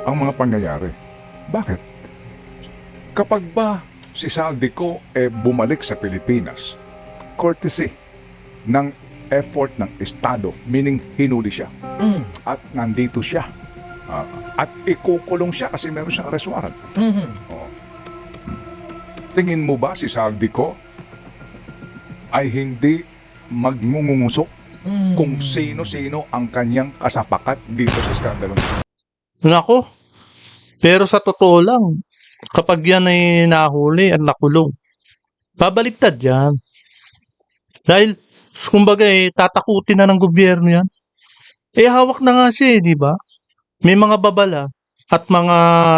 ang mga pangyayari. Bakit? Kapag ba si Saldico bumalik sa Pilipinas, courtesy ng effort ng Estado, meaning hinuli siya Mm. at nandito siya. Ah, at ikukulong siya kasi meron siyang arrest warrant. Mhm. Oh. Tingin mo ba si Saldico ay hindi magmumungusok Mm. kung sino-sino ang kanyang kasapakat dito sa skandalo? Nako, pero sa totoo lang, kapag yan ay nahuli at nakulong, babaliktad yan. Dahil, kumbaga tatakutin na ng gobyerno yan. Hawak na nga siya di ba? May mga babala at mga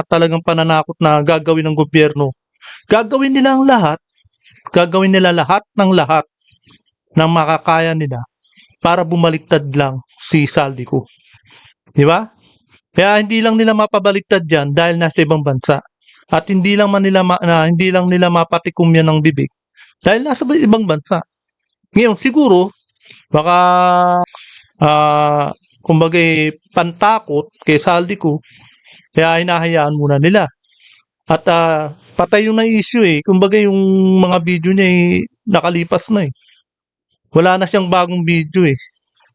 talagang pananakot na gagawin ng gobyerno. Gagawin nila ang lahat, gagawin nila lahat ng makakaya nila para bumaliktad lang si Saldico. Di ba? Kaya hindi lang nila mapabaliktad yan dahil nasa ibang bansa. At hindi lang nila mapatikom yan ng bibig dahil nasa ibang bansa. Ngayon siguro baka kumbaga pantakot kay Saldico kaya hinahayaan muna nila. At patay yung na-issue kumbaga yung mga video niya nakalipas na Wala na siyang bagong video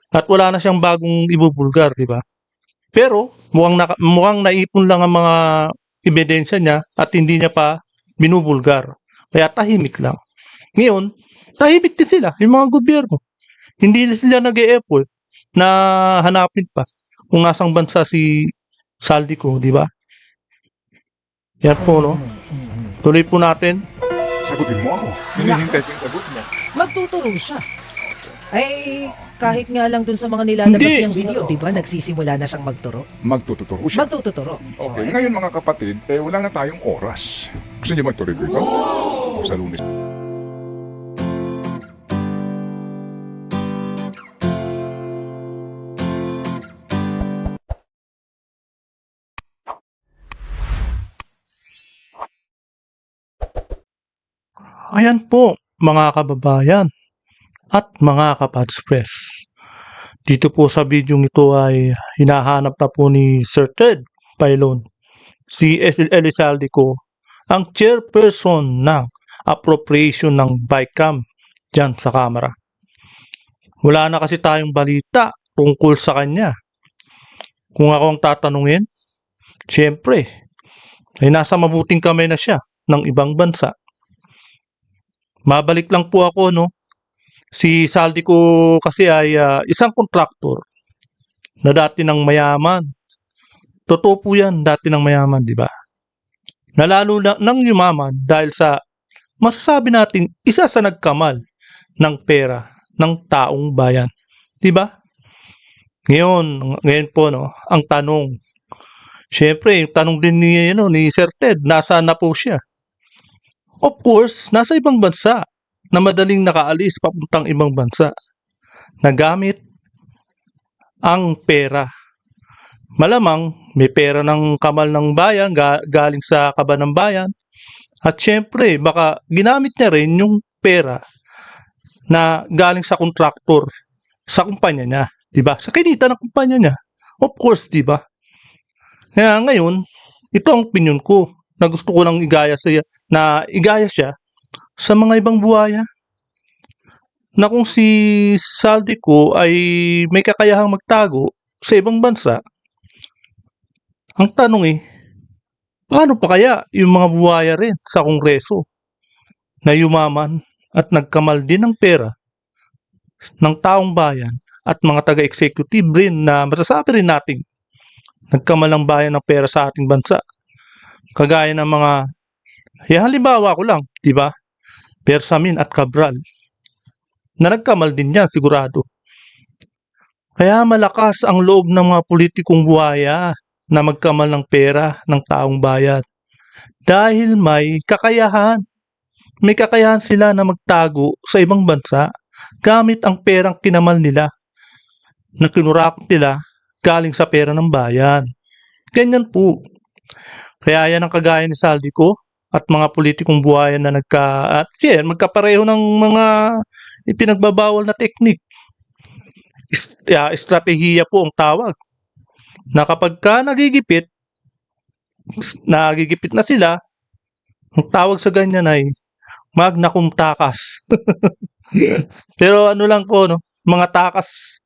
At wala na siyang bagong ibubulgar, di ba? Pero mukhang naipon lang ang mga ebidensya niya at hindi niya pa binubulgar. Kaya tahimik lang. Ngayon, tahimik din sila, yung mga gobyerno. Hindi sila nag-e-effort na hanapin pa kung nasang bansa si Saldico, di ba? Yan po, no? Mhm. Tuloy po natin. Sagutin mo ako. Hinihintay ko yung sagot mo. Magtuturo siya. Ay, kahit nga lang dun sa mga nilalabas Hindi. niyang video, di ba? Nagsisimula na siyang magturo. Magtututuro siya. Magtuturo. Okay, ngayon mga kapatid, wala na tayong oras. Gusto niyo magtuloy ko ito? Sa Lunes. Ayan po, mga kababayan at mga kapadspress. Dito po sa video ito ay hinahanap na po ni Sir Ted Pailon, si Elizalde ang chairperson ng appropriation ng BICAM dyan sa Kamara. Wala na kasi tayong balita tungkol sa kanya. Kung ako ang tatanungin, syempre, ay nasa mabuting kamay na siya ng ibang bansa. Mabalik lang po ako, no? Si Saldico kasi ay isang kontraktor na dati ng mayaman. Totoo po yan, dati ng mayaman, di ba? Nalalo na ng yumaman dahil sa masasabi nating isa sa nagkamal ng pera ng taong bayan. Di ba? Ngayon po, no, ang tanong. Syempre, yung tanong din ni Sir Ted, nasaan na po siya? Of course, nasa ibang bansa na madaling nakaalis papuntang ibang bansa na gamit ang pera. Malamang may pera ng kamal ng bayan, galing sa kaba ng bayan. At syempre, baka ginamit niya rin yung pera na galing sa kontraktor sa kumpanya niya, 'di ba? Sa kinita ng kumpanya niya. Of course, 'di ba? Kaya ngayon, ito ang opinion ko na gusto ko lang igaya siya sa mga ibang buhaya na kung si Saldico ay may kakayahang magtago sa ibang bansa, ang tanong paano pa kaya yung mga buhaya rin sa Kongreso na yumaman at nagkamal din ng pera ng taong bayan at mga taga-executive rin na masasabi rin nating nagkamal ng bayan ng pera sa ating bansa. Kagaya ng mga, halimbawa ko lang, di ba? Bersamin at Cabral na nagkamal din yan sigurado. Kaya malakas ang loob ng mga politikong buhaya na magkamal ng pera ng taong bayan dahil may kakayahan. May kakayahan sila na magtago sa ibang bansa gamit ang perang kinamal nila na kinurakot nila galing sa pera ng bayan. Ganyan po. Kaya yan ang kagaya ni Saldico at mga politikong buhayan na magkapareho ng mga ipinagbabawal na teknik. Estratehiya po ang tawag. Na kapag ka nagigipit, Nagigipit na sila. Ang tawag sa ganyan ay magna cum takas. Pero ano lang po, no? Mga takas,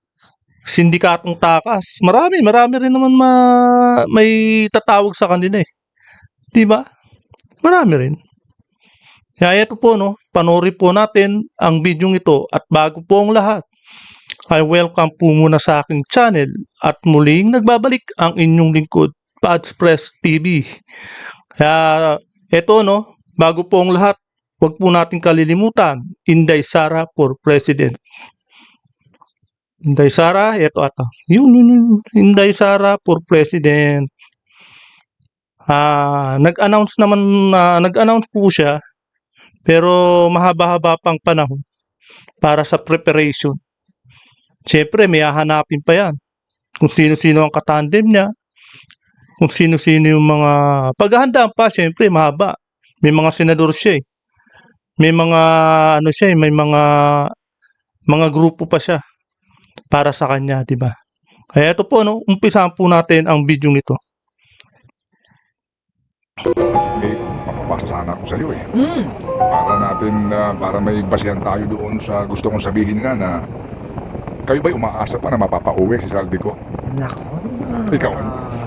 sindikatong takas. Marami rin naman may tatawag sa kanila eh. 'Di ba? Marami rin. Kaya ito po, no, panoorin po natin ang bidyong ito at bago po ang lahat, ay welcome po muna sa aking channel at muling nagbabalik ang inyong lingkod, Pads Press TV. Kaya ito, no, bago po ang lahat, huwag po natin kalilimutan, Inday Sara for President. Inday Sara, ito ata. Yun. Inday Sara for President. Nag-announce po siya, pero mahaba-haba pang panahon para sa preparation. Siyempre, may hahanapin pa yan. Kung sino-sino ang katandem niya, kung sino-sino yung mga paghahandaan pa, siyempre, mahaba. May mga senador siya eh. May mga, ano siya eh, may mga grupo pa siya para sa kanya, di ba? Kaya ito po, no, umpisahan po natin ang video nito. Eh, papapasa sana ako sa iyo eh. Mm. Para may basihan tayo doon sa gusto kong sabihin nga na kayo ba'y umaasa pa na mapapauwi si Saldico? Nako. Ikaw,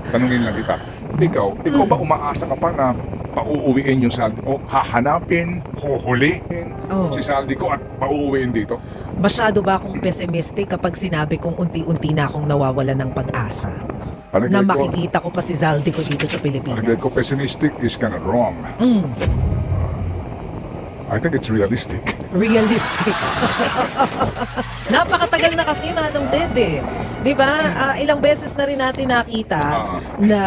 tanungin lang kita. Ikaw ba umaasa ka pa na pauuwiin yung Saldico? O hahanapin, huhulihin Oh. si Saldico at pauuwiin dito? Masyado ba akong pessimistic kapag sinabi kong unti-unti na akong nawawala ng pag-asa? Na makikita ko pa si Zaldico dito sa Pilipinas. Palagay ko pessimistic is kind of wrong. Mm, I think it's realistic. realistic. Napakatagal na kasi Manong Ted eh. Di ba? Ilang beses na rin natin nakita na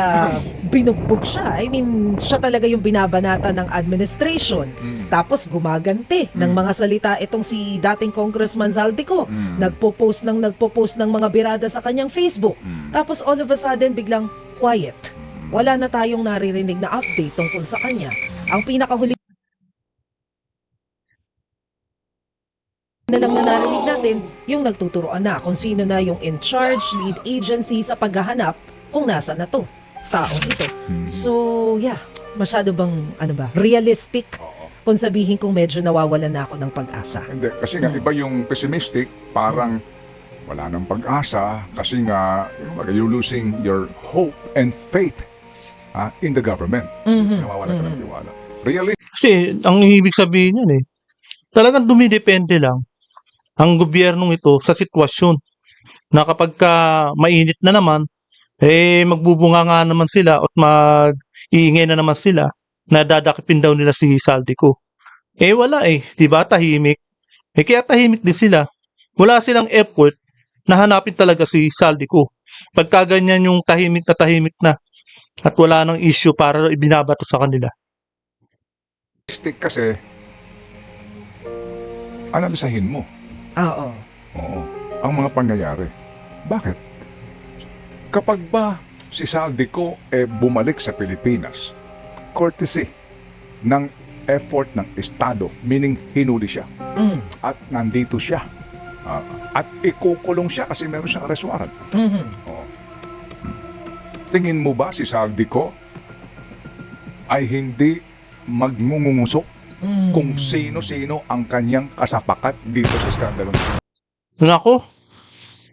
binugbog siya. I mean, siya talaga yung binabanata ng administration. Tapos gumaganti ng mga salita itong si dating Congressman Zaldico. Nagpo-post ng mga birada sa kanyang Facebook. Tapos all of a sudden biglang quiet. Wala na tayong naririnig na update tungkol sa kanya. Ang pinakahuli na lang na narinig natin, yung nagtuturoan na kung sino na yung in charge, lead agency sa paghahanap kung nasa na to taong ito. So, yeah, masyado bang, realistic kung sabihin kong medyo nawawalan na ako ng pag-asa. Hindi, kasi nga iba yung pessimistic, parang wala nang pag-asa kasi nga you're losing your hope and faith in the government. Nawawala ka ng tiwala. Realistic. Kasi ang ibig sabihin yan eh, talagang dumidepende lang ang gobyernong ito sa sitwasyon na kapag ka mainit na naman, magbubunga nga naman sila at mag-iingay na naman sila na dadakipin daw nila si Saldico. Wala diba? Tahimik. Kaya tahimik din sila. Wala silang effort na hanapin talaga si Saldico. Pagka ganyan yung tahimik na at wala nang issue para ibinabato sa kanila. Kasi, analisahin mo. Oo. Oo, ang mga pangyayari. Bakit? Kapag ba si Saldico bumalik sa Pilipinas, courtesy ng effort ng Estado, meaning hinuli siya, at nandito siya, at ikukulong siya kasi meron siyang arrest warrant. Oo. Tingin mo ba si Saldico ay hindi magmumungusok kung sino-sino ang kanyang kasapakat dito sa skandalo? Nako,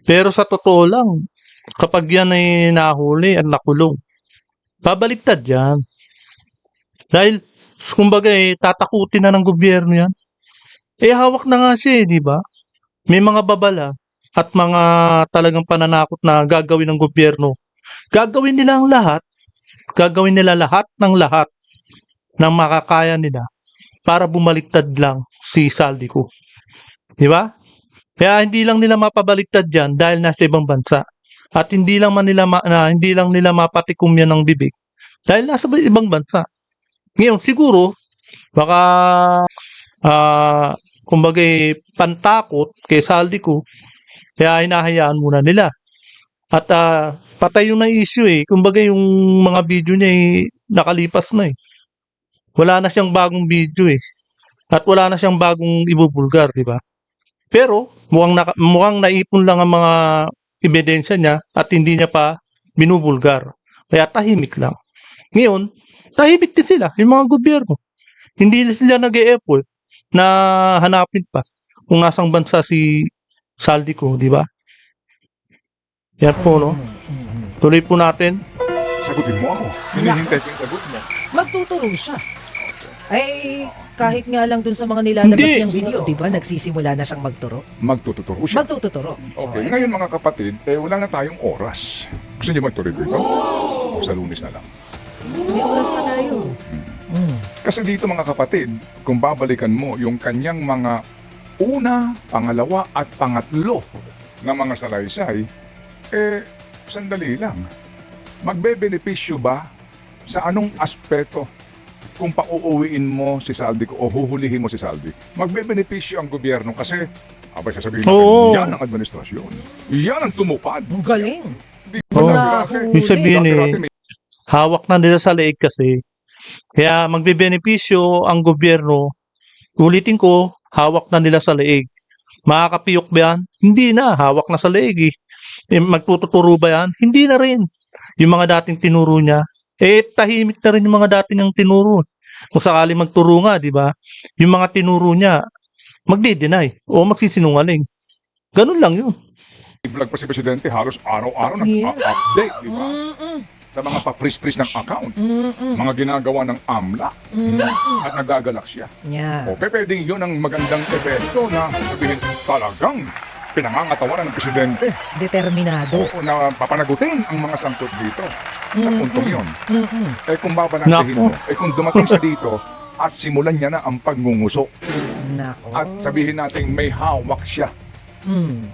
pero sa totoo lang, kapag yan ay nahuli at nakulong, babaliktad yan. Dahil, kumbaga tatakutin na ng gobyerno yan. Hawak na nga siya di ba? May mga babala at mga talagang pananakot na gagawin ng gobyerno. Gagawin nila lahat ng lahat ng makakaya nila para bumaliktad lang si Saldico. Di ba? Kaya hindi lang nila mapabaliktad yan dahil nasa ibang bansa. At hindi lang nila mapatikom yan ng bibig dahil nasa ibang bansa. Ngayon, siguro, baka, kumbaga, pantakot kay Saldico, kaya hinahayaan muna nila. At patay yung na-issue kumbaga, yung mga video niya nakalipas na Wala na siyang bagong video At wala na siyang bagong ibubulgar, di ba? Pero mukhang naipon lang ang mga ebidensya niya at hindi niya pa binubulgar. Kaya tahimik lang. Ngayon, tahimik din sila, yung mga gobyerno. Hindi sila nag-e-effort na hanapin pa kung nasang bansa si Saldico, di ba? Yan po, no? Tuloy po natin. Sagutin mo ako. Hinihintay ko yung sagot mo. Magtuturo siya. Ay, kahit nga lang dun sa mga nilalabas Hindi. niyang video, di ba? Nagsisimula na siyang magturo. Magtututuro siya. Magtuturo. Okay, ngayon mga kapatid, wala na tayong oras. Gusto niyo magtuloy ko ito? O sa Lunes na lang. May oras pa tayo. Kasi dito mga kapatid, kung babalikan mo yung kanyang mga una, pangalawa at pangatlo na mga salaysay, sandali lang. Magbe-benepisyo ba sa anong aspeto kung pauuwiin mo si Saldi o huhulihin mo si Saldi? Magbe-benepisyo ang gobyerno kasi abay sasabihin natin, Oo. yan ang administrasyon. Yan ang tumupad. Ang galing. Di Oo. dati-dati- Ibig sabihin dati-dati eh, may hawak na nila sa leeg kasi. Kaya magbebenepisyo ang gobyerno. Ulitin ko, hawak na nila sa leeg. Makakapiyok ba yan? Hindi na, hawak na sa leeg eh. Magtututuro ba yan? Hindi na rin. Yung mga dating tinuro niya, tahimik na rin yung mga dating niyang tinuro. Kung sakali magturo nga, di ba? Yung mga tinuro niya, magdi-deny o magsisinungaling. Ganun lang yun. vlog pa si Presidente halos araw-araw Yes. nag-update, di ba? Mm-mm. Sa mga pa-freeze-freeze ng account, Mm-mm. mga ginagawa ng AMLA, at nagagalak siya. Yeah. O pwedeng yun ang magandang epekto na sabihin talagang pinangangatawanan ng Presidente Determinado. o na papanagutin ang mga sangkot dito sa puntong yun. Mm-mm. Kung babanatihin Naku. mo, kung dumating siya dito at simulan niya na ang pagngunguso Nako. at sabihin natin may hawak siya, Mm.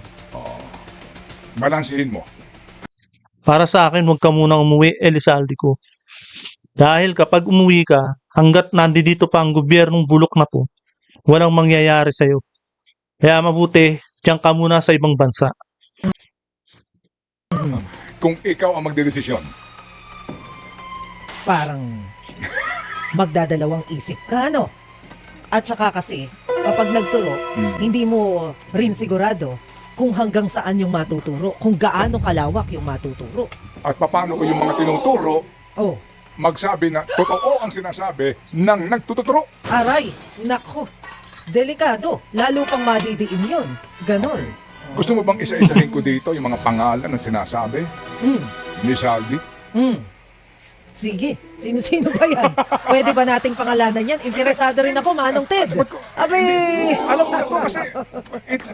balansihin mo. Para sa akin, huwag ka munang umuwi, Elizalde ko. Dahil kapag umuwi ka, hanggat nandito pa ang gobyernong bulok na to, walang mangyayari sa'yo. Kaya mabuti, diyan ka muna sa ibang bansa. Kung ikaw ang magdedesisyon, Parang magdadalawang isip ka, ano? At saka kasi, kapag nagturo, hindi mo rin sigurado kung hanggang saan yung matuturo, kung gaano kalawak yung matuturo. at paano ko yung mga tinuturo Oh, magsabi na totoo ang sinasabi ng nagtuturo. aray, nako, delikado, lalo pang madidiin yun. Ganon. Gusto mo bang isa-isahin ko dito yung mga pangalan na sinasabi Mm. ni Saldi? Mm. Sige, sino-sino ba yan? Pwede ba nating pangalanan yan? Interesado rin ako, Manong Ted. Abe! Alam mo na to kasi,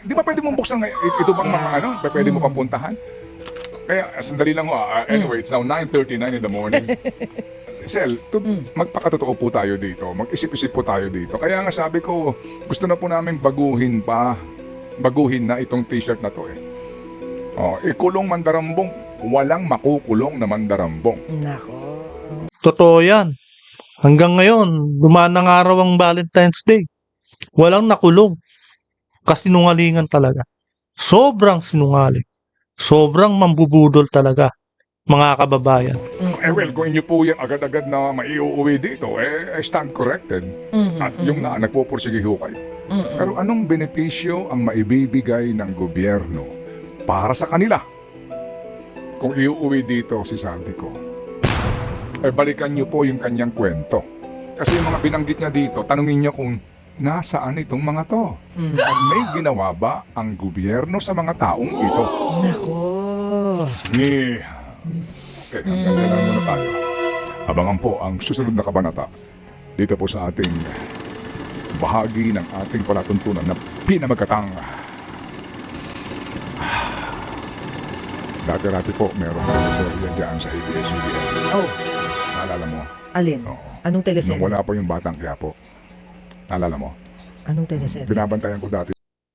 di ba pwede mong buksan ito bang mga ano, pwede mo pang puntahan? Kaya, sandali lang ho. Anyway, it's now 9:39 in the morning. Sel, magpakatotoo po tayo dito. Mag-isip-isip po tayo dito. Kaya nga sabi ko, gusto na po namin baguhin na itong t-shirt na to eh. Ikulong mandarambong, walang makukulong na mandarambong. Nako. Totoo yan. Hanggang ngayon, dumaan ng araw ang Valentine's Day. Walang nakulong. Kasinungalingan talaga. Sobrang sinungaling. Sobrang mambubudol talaga, mga kababayan. Well, kung inyo po yan agad-agad na maiuwi dito, stand corrected. At yung na, nagpupursige ho kayo. Pero anong benepisyo ang maibibigay ng gobyerno para sa kanila? Kung iuwi dito si Santico, balikan niyo po yung kanyang kwento. Kasi yung mga binanggit niya dito, tanungin niyo kung nasaan itong mga to. At may ginawa ba ang gobyerno sa mga taong ito? Nako. Okay, hanggang kailan muna tayo. Abangan po ang susunod na kabanata dito po sa ating bahagi ng ating palatuntunan na pinamagatang. Dati-dati po, merong teleserye dyan sa ABS-CBN. Oh, Naalala mo? alin? Oo. Anong Nung teleserye? wala pa yung batang Quiapo. Naalala mo? Anong teleserye? Binabantayan ko dati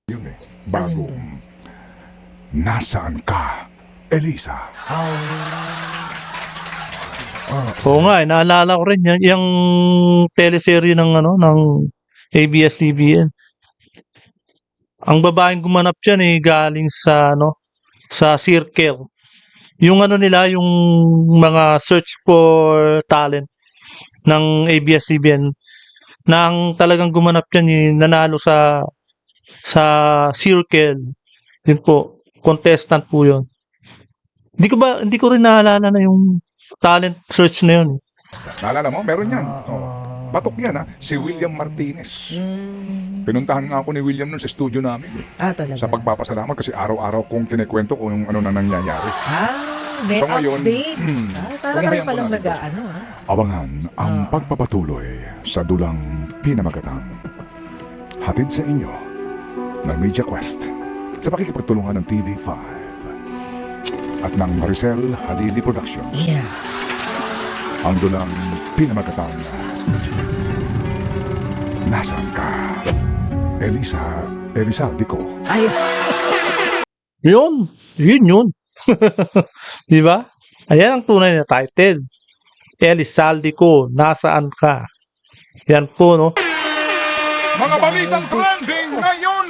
yun eh. Bago. Alin doon? Nasaan ka, Elisa? Oo nga, naalala ko rin yan, yung teleserye ng ng ABS-CBN. Ang babaeng gumanap diyan galing sa sa Circle. Yung nila, yung mga search for talent ng ABS-CBN nang talagang gumanap diyan nanalo sa Circle. Yun po, contestant po 'yon. Hindi ko rin naalala na yung talent search na yun. Naalala mo? Meron yan. Oh. Batok yan, ha? Si William Martinez. Pinuntahan nga ako ni William nun sa studio namin. Talaga. Sa pagpapasalamat kasi araw-araw kong kinikwento kung yung ano na nangyayari. May So ngayon, update. Parang kayo kung ngayon palang ko na ito. nag-ano, Abangan ang pagpapatuloy sa dulang pinamagatang. Hatid sa inyo ng Media Quest sa pakikipagtulungan ng TV5 at ng Maricel Halili Productions. Yeah. Ang dulang pinamagatang. Nasaan ka? Elizalde ko. Ay, Yun. Di ba? Ayan ang tunay na title. Elizalde ko, nasaan ka? Yan po, no? Mga balitang trending ngayon!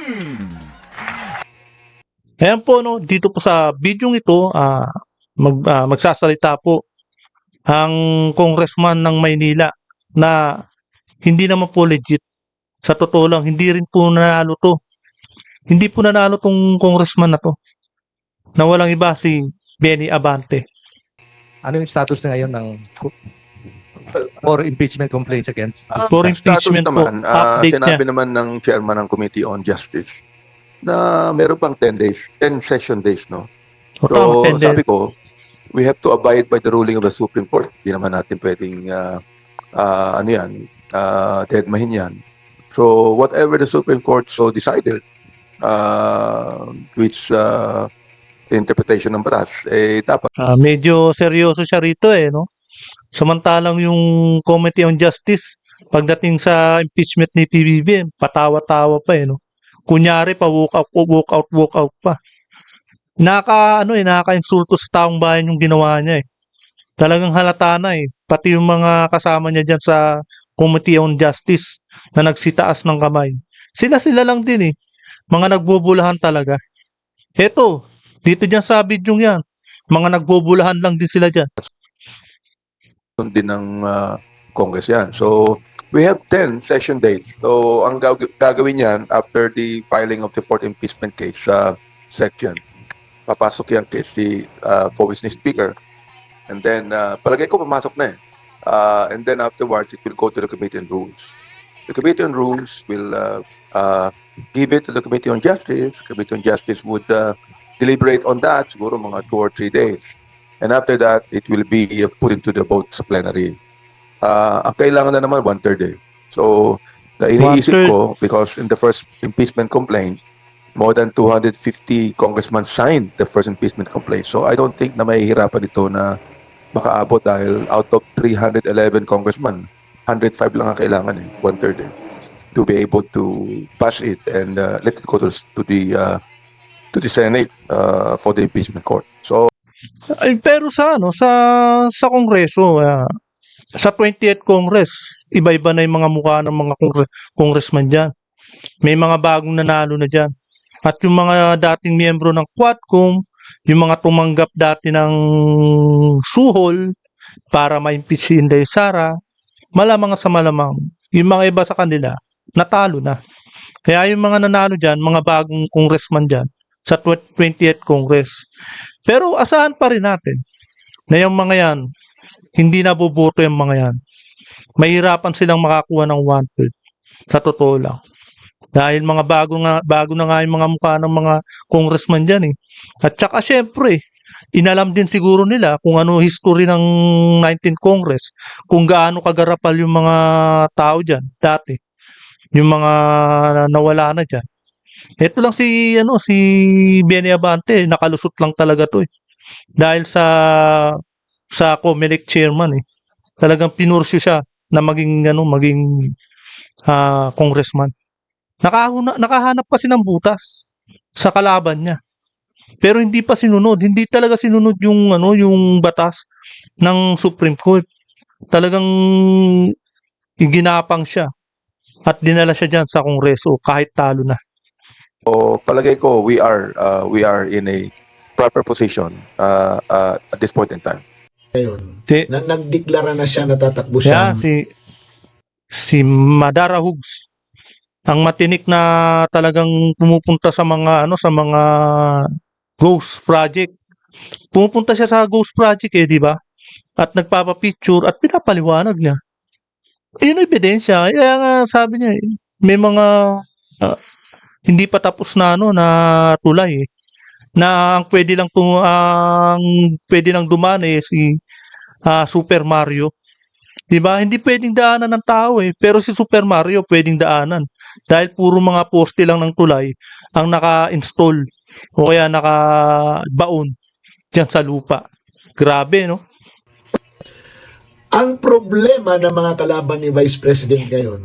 Ayan po, no? Dito po sa video ito, magsasalita po ang congressman ng Maynila na hindi naman po legit. Sa totoo lang, hindi rin po nanalo to. Hindi po nanalo tong congressman na to. Na walang iba si Benny Abante. Ano yung status na ngayon ng for impeachment complaints against? For Ang status impeachment po, naman, update sinabi niya. naman ng chairman ng Committee on Justice na meron pang 10 days, 10 session days, no? O, So, tama, 10 days. sabi ko, we have to abide by the ruling of the Supreme Court. Hindi naman natin pwedeng, deadmahin yan. So, whatever the Supreme Court so decided, which interpretation ng batas, dapat Medyo seryoso siya rito no? Samantalang yung Committee on Justice, pagdating sa impeachment ni PBBM, patawa-tawa pa no? Kunyari pa walk out pa. Nakaka-insulto sa taong bayan yung ginawa niya Talagang halata na Pati yung mga kasama niya diyan sa Committee on Justice na nagsitaas ng kamay. Sila lang din Mga nagbubulahan talaga. Eto, dito diyan sa video yan. Mga nagbubulahan lang din sila diyan. din ng Congress yan. So, we have 10 session days. So, ang gagawin yan after the filing of the fourth impeachment case sa section. Papasok yan kay si Powis ni Speaker. And then, palagay ko pumasok na and then afterwards, it will go to the Committee on Rules. The Committee on Rules will give it to the Committee on Justice. The Committee on Justice would deliberate on that, siguro mga 2 or 3 days. And after that, it will be put into the vote sa plenary. Ang kailangan na naman 1/3 So, iniisip 1/3. ko, because in the first impeachment complaint, more than 250 congressmen signed the first impeachment complaint. So, I don't think na mahihirapan ito na makaabot dahil out of 311 congressmen, 105 lang ang kailangan 1/3 to be able to pass it and let it go to the Senate for the impeachment court. So, Pero sa Kongreso, sa 28th Congress, iba-iba na yung mga mukha ng mga congressman diyan. May mga bagong nanalo na diyan. At yung mga dating miyembro ng Quadcom, yung mga tumanggap dati ng suhol para ma-impeach si Inday Sara, malamang sa malamang, yung mga iba sa kanila, natalo na. Kaya yung mga nanalo dyan, mga bagong congressman dyan, sa 28th Congress. Pero asahan pa rin natin na yung mga yan, hindi naboboto yung mga yan. Mahirapan silang makakuha ng 1/3. Sa totoo lang. Dahil mga bago na nga yung mga mukha ng mga congressman dyan At saka syempre, inalam din siguro nila kung ano history ng 19th Congress, kung gaano kagarapal yung mga tao dyan dati. Yung mga nawala na dyan. Ito lang si Benny Abante, nakalusot lang talaga to Dahil sa COMELEC chairman Talagang pinursyo siya na maging congressman. Nakahanap kasi ng butas sa kalaban niya. Pero hindi pa sinunod, hindi talaga sinunod yung batas ng Supreme Court. Talagang ginapang siya at dinala siya diyan sa Kongreso kahit talo na. palagay ko we are in a proper position at this point in time. Ngayon, Si, nagdeklara na siya na tatakbo yeah, siya. si Madara Hughes. Ang matinik na talagang pumupunta sa mga ghost project. Pumupunta siya sa ghost project di ba? at nagpapapicture at pinapaliwanag niya. Yun ang ebidensya. Kaya nga sabi niya, may mga hindi pa tapos na na tulay na ang pwede lang dumaan si Super Mario. 'Di ba? Hindi pwedeng daanan ng tao pero si Super Mario pwedeng daanan dahil puro mga poste lang ng tulay ang naka-install o kaya naka-baon diyan sa lupa. Grabe, no? Ang problema ng mga kalaban ni Vice President ngayon,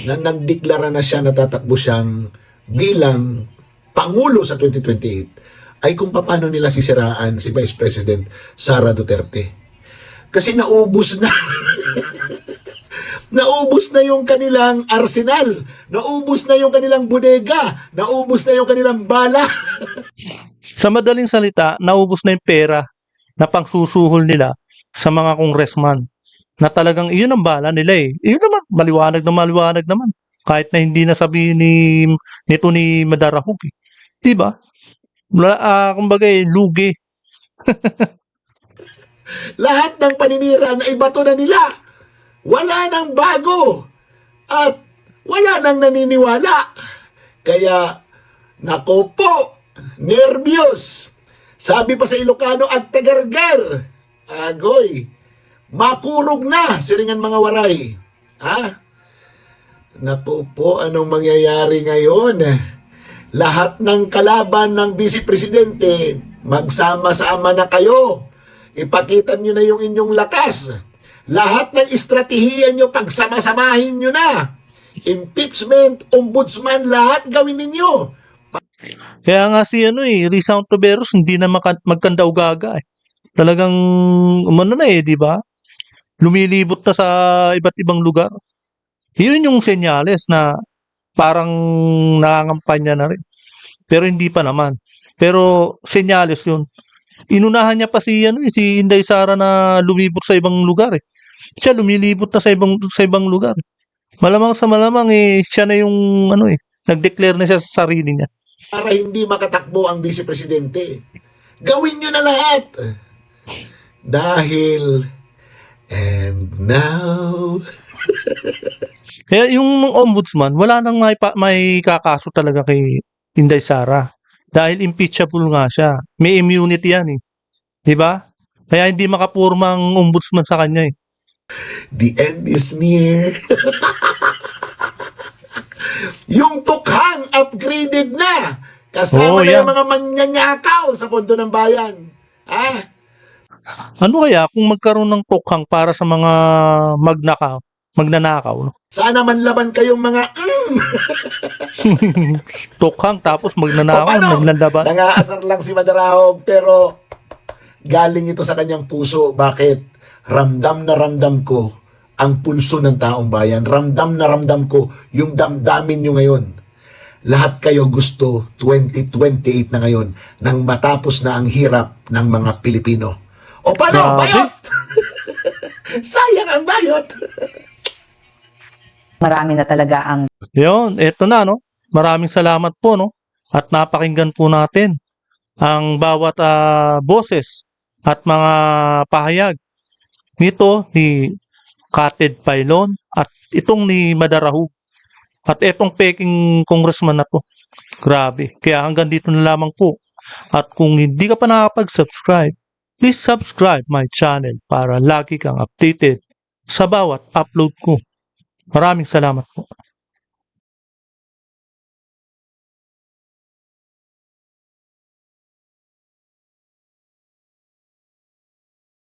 na nagdeklara na siya na tatakbo siyang bilang Pangulo sa 2028, ay kung paano nila sisiraan si Vice President Sara Duterte. Kasi naubos na. Naubos na yung kanilang arsenal. Naubos na yung kanilang bodega. Naubos na yung kanilang bala. Sa madaling salita, naubos na yung pera na pangsusuhol nila sa mga congressman. Na talagang iyon ang bala nila Iyon naman, maliwanag naman. Kahit na hindi nasabihin nito ni Madarahug. Diba? Kumbaga lugi. Lahat ng paninira na ibato na nila. Wala nang bago. At wala nang naniniwala. Kaya, nako po, nervyos. Sabi pa sa Ilocano, agtagargar. Agoy, makurog na, siringan mga waray. Naku po, anong mangyayari ngayon? Lahat ng kalaban ng Vice Presidente, magsama-sama na kayo. Ipakita nyo na yung inyong lakas. Lahat ng estratehiya nyo, pagsama-samahin nyo na. Impeachment, ombudsman, lahat gawin ninyo. Kaya nga si Risa Ontiveros hindi na magkandaugaga Talagang di ba? Lumilibot na sa iba't ibang lugar. Yun yung senyales na parang nangangampanya na rin. Pero hindi pa naman. Pero senyales yun. Inunahan niya pa si Inday Sara na lumibot sa ibang lugar Siya lumilibot na sa ibang lugar. Malamang sa malamang siya na yung nag-declare na siya sa sarili niya. Para hindi makatakbo ang Vice Presidente. Gawin nyo na lahat. Dahil, and now... Kaya yung ombudsman, wala nang may kakaso talaga kay Inday Sara. Dahil impeachable nga siya. May immunity yan Di ba? Kaya hindi makapurma ang ombudsman sa kanya The end is near. Yung tukhang upgraded na. Kasama na yung mga manyanyakaw sa pondo ng bayan. Ano kaya kung magkaroon ng tukhang para sa mga magnanakaw? No? Sana man laban kayong mga Tukhang tapos magnanakaw, naglandaban. Nangaasar lang si Madarahog pero galing ito sa kanyang puso. Bakit? Ramdam na ramdam ko ang pulso ng taong bayan. Ramdam na ramdam ko yung damdamin nyo ngayon. Lahat kayo gusto 2028 na ngayon nang matapos na ang hirap ng mga Pilipino. O paano? Bayot! Sayang ang bayot! Marami na talaga ang Yun, eto na Maraming salamat po At napakinggan po natin ang bawat boses at mga pahayag nito ni Kated Pailon at itong ni Madarahug. At etong peking congressman na to. Grabe. Kaya hanggang dito na lamang po. At kung hindi ka pa nakapag-subscribe, please subscribe my channel para lagi kang updated sa bawat upload ko. Maraming salamat po.